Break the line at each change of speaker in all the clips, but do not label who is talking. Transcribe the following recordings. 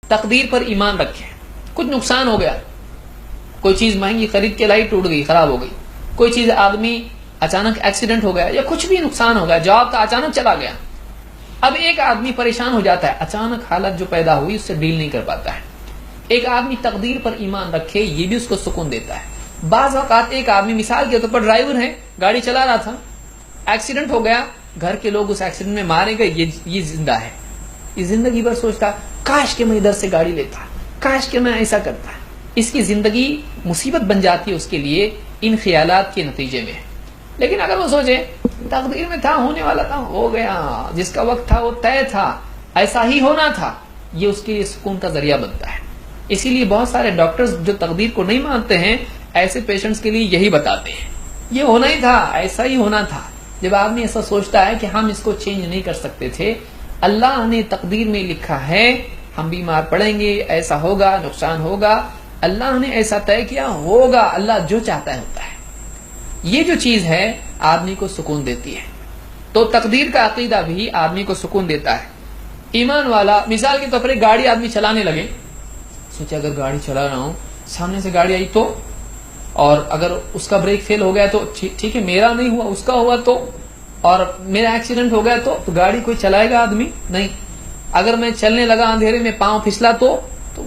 تقدیر پر ایمان رکھیں. کچھ نقصان ہو گیا, کوئی چیز مہنگی خرید کے لائی, ٹوٹ گئی, خراب ہو گئی, کوئی چیز آدمی اچانک ایکسیڈنٹ ہو گیا, یا کچھ بھی نقصان ہو گیا, جاب کا اچانک چلا گیا. اب ایک آدمی پریشان ہو جاتا ہے, اچانک حالت جو پیدا ہوئی اس سے ڈیل نہیں کر پاتا ہے. ایک آدمی تقدیر پر ایمان رکھے, یہ بھی اس کو سکون دیتا ہے. بعض اوقات ایک آدمی مثال کے طور پر ڈرائیور ہے, گاڑی چلا رہا تھا, ایکسیڈنٹ ہو گیا, گھر کے لوگ اس ایکسیڈنٹ میں مارے گئے, یہ زندہ ہے. یہ زندگی بھر سوچتا کاش کہ میں ادھر سے گاڑی لیتا, کاش کہ میں ایسا کرتا. اس کی زندگی مصیبت بن جاتی ہے اس کے لیے ان خیالات کے نتیجے میں. لیکن اگر وہ سوچے تقدیر میں تھا, ہونے والا تھا, ہو گیا, جس کا وقت تھا وہ طے تھا, ایسا ہی ہونا تھا, یہ اس کے لیے سکون کا ذریعہ بنتا ہے. اسی لیے بہت سارے ڈاکٹرز جو تقدیر کو نہیں مانتے ہیں, ایسے پیشنٹس کے لیے یہی بتاتے ہیں, یہ ہونا ہی تھا, ایسا ہی ہونا تھا. جب آدمی ایسا سوچتا ہے کہ ہم اس کو چینج نہیں کر سکتے تھے, اللہ نے تقدیر میں لکھا ہے ہم بیمار پڑیں گے, ایسا ہوگا, نقصان ہوگا, اللہ نے ایسا طے کیا, ہوگا, اللہ جو چاہتا ہے ہوتا ہے. یہ جو چیز ہے آدمی کو سکون دیتی ہے. تو تقدیر کا عقیدہ بھی آدمی کو سکون دیتا ہے. ایمان والا مثال کے طور پر ایک گاڑی آدمی چلانے لگے, سوچے اگر گاڑی چلا رہا ہوں, سامنے سے گاڑی آئی تو, اور اگر اس کا بریک فیل ہو گیا تو ٹھیک ہے, میرا نہیں ہوا, اس کا ہوا تو, اور میرا ایکسیڈنٹ ہو گیا تو گاڑی کوئی چلائے گا آدمی نہیں. اگر میں چلنے لگا اندھیرے میں, پاؤں پھسلا تو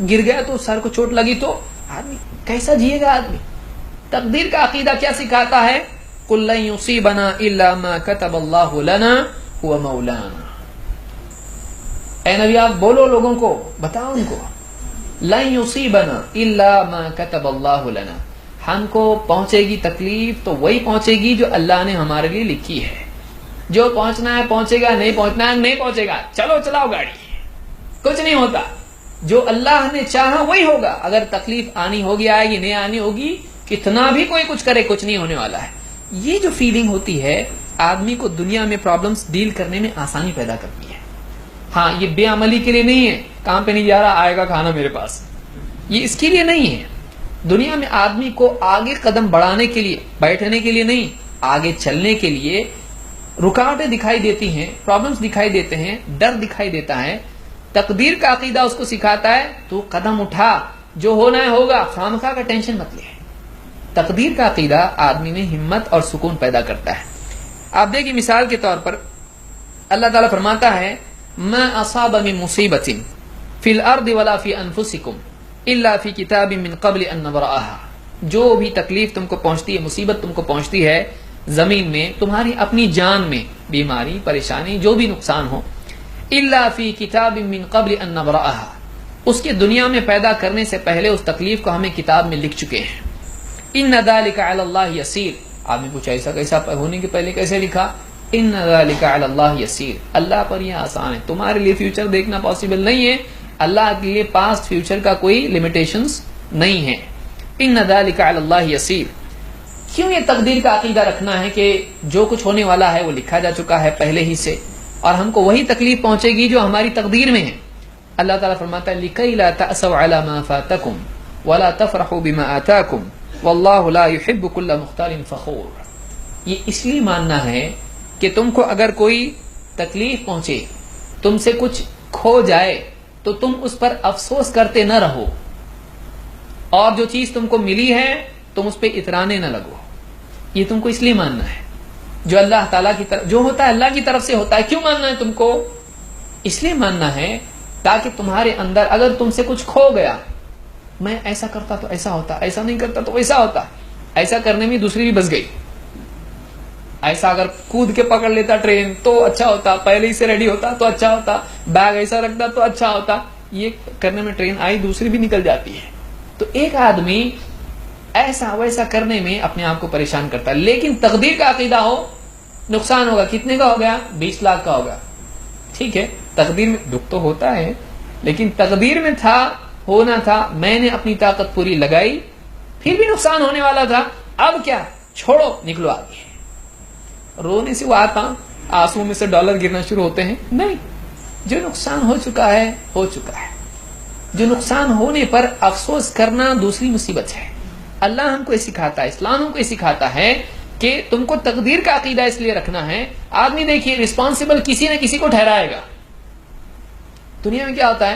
گر گیا, تو سر کو چوٹ لگی تو آدمی کیسا جیے گا آدمی. تقدیر کا عقیدہ کیا سکھاتا ہے؟ قُلْ لَن يُصِيبَنَا إِلَّا مَا كَتَبَ اللَّهُ لَنَا هُوَ مَوْلَانَا. اے نبی آپ بولو لوگوں کو, بتاؤ ان کو, لَن يُصِيبَنَا إِلَّا مَا كَتَبَ اللَّهُ لَنَا, ہم کو پہنچے گی تکلیف تو وہی پہنچے گی جو اللہ نے ہمارے لیے لکھی ہے. جو پہنچنا ہے پہنچے گا, نہیں پہنچنا ہے نہیں پہنچے گا, چلو چلاؤ گاڑی, کچھ نہیں ہوتا. جو اللہ نے چاہا وہی ہوگا. اگر تکلیف آنی ہوگی آئے گی, نہیں آنی ہوگی, کتنا بھی کوئی کچھ کرے کچھ نہیں ہونے والا ہے. یہ جو فیلنگ ہوتی ہے آدمی کو دنیا میں پرابلمز ڈیل کرنے میں آسانی پیدا کرتی ہے. ہاں یہ بے عملی کے لیے نہیں ہے, کام پہ نہیں جا رہا, آئے گا کھانا میرے پاس, یہ اس کے لیے نہیں ہے. دنیا میں آدمی کو آگے قدم بڑھانے کے لیے, بیٹھنے کے لیے نہیں, آگے چلنے کے لیے رکاوٹیں دکھائی دیتی ہیں, پرابلمز دکھائی دیتے ہیں, ڈر دکھائی دیتا ہے. تقدیر کا عقیدہ اس کو سکھاتا ہے تو قدم اٹھا, جو ہونا ہے ہوگا, خامخواہ کا ٹینشن مت لے. تقدیر کا عقیدہ آدمی میں ہمت اور سکون پیدا کرتا ہے. آپ دیکھیں مثال کے طور پر اللہ تعالیٰ فرماتا ہے ما اصاب من مصیبت فی الارض ولا فی انفسکم الا فی کتاب من قبل ان نبرأها. جو بھی تکلیف تم کو پہنچتی ہے, مصیبت تم کو پہنچتی ہے زمین میں, تمہاری اپنی جان میں, بیماری پریشانی جو بھی نقصان ہو, الا فی کتاب من قبل ان نبرأها, اس کے دنیا میں پیدا کرنے سے پہلے اس تکلیف کو ہمیں کتاب میں لکھ چکے ہیں. ان ذلک علی اللہ یسیر. آدمی پوچھا ایسا کیسا ہونے کے پہلے کیسے لکھا؟ ان ذلک علی اللہ یسیر, اللہ پر یہ آسان ہے. تمہارے لیے فیوچر دیکھنا پاسبل نہیں ہے, اللہ کے لیے پاسٹ فیوچر کا کوئی لمیٹیشنز نہیں ہے. ان ذلک علی اللہ یسیر. کیوں یہ تقدیر کا عقیدہ رکھنا ہے کہ جو کچھ ہونے والا ہے وہ لکھا جا چکا ہے پہلے ہی سے, اور ہم کو وہی تکلیف پہنچے گی جو ہماری تقدیر میں ہے. اللہ تعالیٰ فرماتا ہے لِكَيْ لَا تَأْسَوْا عَلَى مَا فَاتَكُمْ وَلَا تَفْرَحُوا بِمَا آتَاكُمْ وَاللَّهُ لَا يُحِبُّ كُلَّ مُخْتَالٍ فَخُورٍ. یہ اس لیے ماننا ہے کہ تم کو اگر کوئی تکلیف پہنچے, تم سے کچھ کھو جائے, تو تم اس پر افسوس کرتے نہ رہو, اور جو چیز تم کو ملی ہے تم اس پہ اترانے نہ لگو. یہ تم کو اس لیے ماننا ہے. جو اللہ تعالیٰ کی طرف, جو ہوتا ہے اللہ کی طرف سے ہوتا ہے. کیوں ماننا ہے تم کو؟ اس لیے ماننا ہے تاکہ تمہارے اندر اگر تم سے کچھ کھو گیا, میں ایسا کرتا تو ایسا ہوتا, ایسا نہیں کرتا تو ویسا ہوتا, ایسا کرنے میں دوسری بھی بچ گئی, ایسا اگر کود کے پکڑ لیتا ٹرین تو اچھا ہوتا, پہلے ہی سے ریڈی ہوتا تو اچھا ہوتا, بیگ ایسا رکھتا تو اچھا ہوتا, یہ کرنے میں ٹرین آئی دوسری بھی نکل جاتی ہے. تو ایک آدمی ایسا ویسا کرنے میں اپنے آپ کو پریشان کرتا ہے. لیکن تقدیر کا عقیدہ ہو, نقصان ہوگا, کتنے کا ہو گیا؟ 20 لاکھ کا ہوگا. ٹھیک ہے, تقدیر میں دکھ تو ہوتا ہے, لیکن تقدیر میں تھا, ہونا تھا, میں نے اپنی طاقت پوری لگائی, پھر بھی نقصان ہونے والا تھا, اب کیا, چھوڑو, نکلو آگے. رونے سے وہ آتا, آنسو میں سے ڈالر گرنا شروع ہوتے ہیں؟ نہیں. جو نقصان ہو چکا ہے ہو چکا ہے. جو نقصان ہونے پر افسوس کرنا دوسری مصیبت ہے. اللہ ہم کو یہ سکھاتا ہے, اسلام ہم کو یہ سکھاتا ہے کہ تم کو تقدیر کا عقیدہ اس لیے رکھنا ہے. آدمی دیکھیے رسپانسبل کسی نہ کسی کو ٹھہرائے گا. دنیا میں کیا ہوتا ہے,